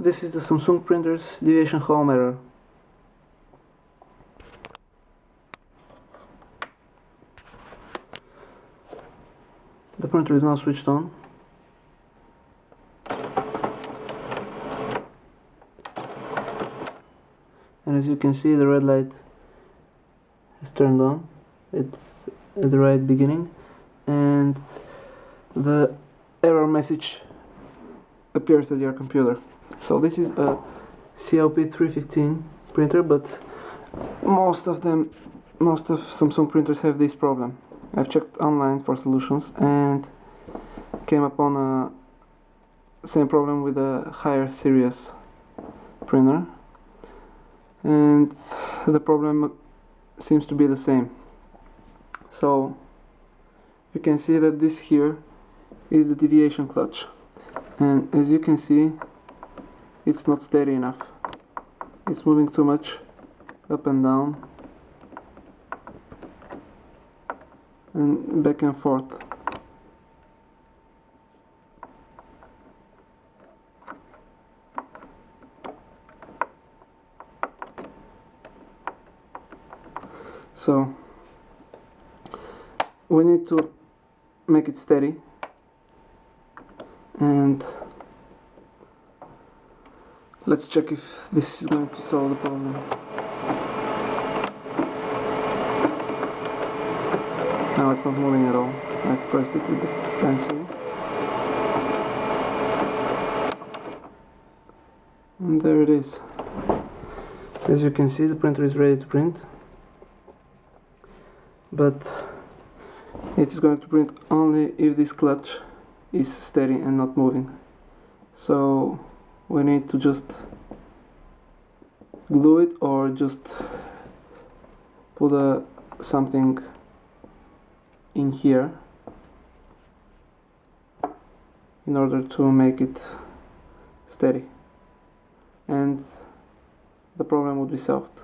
This is the Samsung printer's deviation home error. The printer is now switched on. And as you can see, the red light is turned on. It's at the right beginning, and the error message appears at your computer. So this is a CLP-315 printer, but most of Samsung printers have this problem. I've checked online for solutions and came upon a same problem with a higher series printer, and the problem seems to be the same. So you can see that this here is the deviation clutch, and as you can see, it's not steady enough. It's moving too much up and down and back and forth. So we need to make it steady, and let's check if this is going to solve the problem. Now it's not moving at all. I've pressed it with the pencil, and there it is. As you can see, the printer is ready to print, but it is going to print only if this clutch is steady and not moving. So we need to just glue it, or just put something in here in order to make it steady, and the problem would be solved.